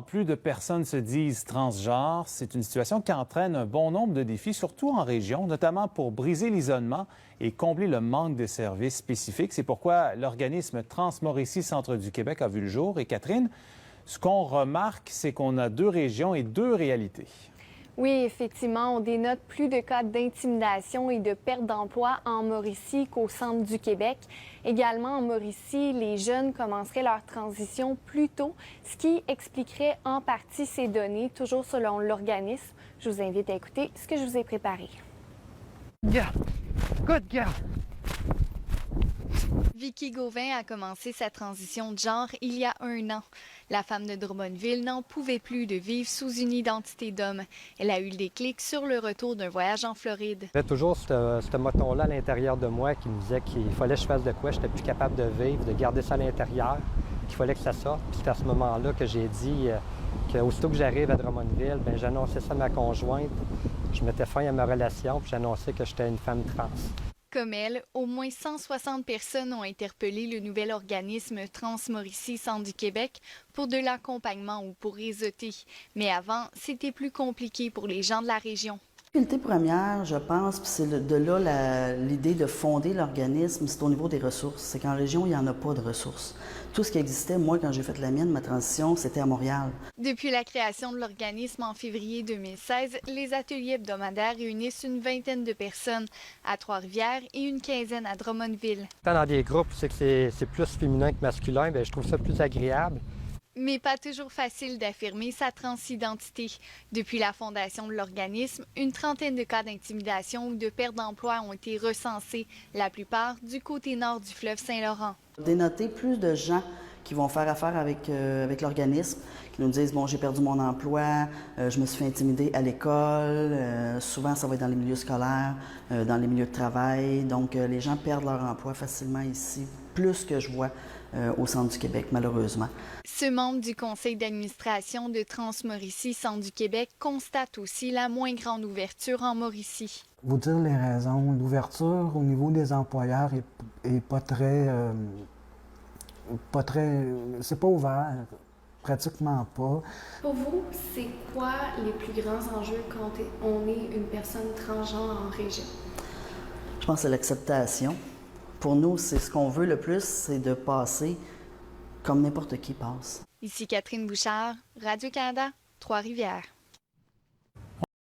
Plus de personnes se disent transgenres. C'est une situation qui entraîne un bon nombre de défis, surtout en région, notamment pour briser l'isolement et combler le manque de services spécifiques. C'est pourquoi l'organisme Transmauricie Centre du Québec a vu le jour. Et Catherine, ce qu'on remarque, c'est qu'on a deux régions et deux réalités. Oui, effectivement, on dénote plus de cas d'intimidation et de perte d'emploi en Mauricie qu'au centre du Québec. Également, en Mauricie, les jeunes commenceraient leur transition plus tôt, ce qui expliquerait en partie ces données, toujours selon l'organisme. Je vous invite à écouter ce que je vous ai préparé. Yeah. Good girl. Vicky Gauvin a commencé sa transition de genre il y a 1 an. La femme de Drummondville n'en pouvait plus de vivre sous une identité d'homme. Elle a eu le déclic sur le retour d'un voyage en Floride. J'avais toujours ce moton-là à l'intérieur de moi qui me disait qu'il fallait que je fasse de quoi, je n'étais plus capable de vivre, de garder ça à l'intérieur, qu'il fallait que ça sorte. Puis c'est à ce moment-là que j'ai dit qu'aussitôt que j'arrive à Drummondville, bien, j'annonçais ça à ma conjointe. Je mettais fin à ma relation, puis j'annonçais que j'étais une femme trans. Comme elle, au moins 160 personnes ont interpellé le nouvel organisme Transmauricie Centre du Québec pour de l'accompagnement ou pour réseauter. Mais avant, c'était plus compliqué pour les gens de la région. La difficulté première, je pense, puis c'est de là l'idée de fonder l'organisme, c'est au niveau des ressources. C'est qu'en région, il n'y en a pas de ressources. Tout ce qui existait, moi, quand j'ai fait la mienne, ma transition, c'était à Montréal. Depuis la création de l'organisme en février 2016, les ateliers hebdomadaires réunissent une vingtaine de personnes à Trois-Rivières et une quinzaine à Drummondville. Dans des groupes, c'est que c'est plus féminin que masculin, bien, je trouve ça plus agréable. Mais pas toujours facile d'affirmer sa transidentité. Depuis la fondation de l'organisme, une trentaine de cas d'intimidation ou de perte d'emploi ont été recensés, la plupart du côté nord du fleuve Saint-Laurent. Dénoter plus de gens qui vont faire affaire avec l'organisme, qui nous disent « bon, j'ai perdu mon emploi, je me suis fait intimider à l'école souvent ça va être dans les milieux scolaires, dans les milieux de travail. Donc, les gens perdent leur emploi facilement ici, plus que je vois au centre du Québec, malheureusement. Ce membre du conseil d'administration de Transmauricie Centre du Québec constate aussi la moins grande ouverture en Mauricie. Vous dire les raisons, l'ouverture au niveau des employeurs est pas très, c'est pas ouvert, pratiquement pas. Pour vous, c'est quoi les plus grands enjeux quand on est une personne transgenre en région? Je pense que c'est l'acceptation. Pour nous, c'est ce qu'on veut le plus, c'est de passer comme n'importe qui passe. Ici Catherine Bouchard, Radio-Canada, Trois-Rivières.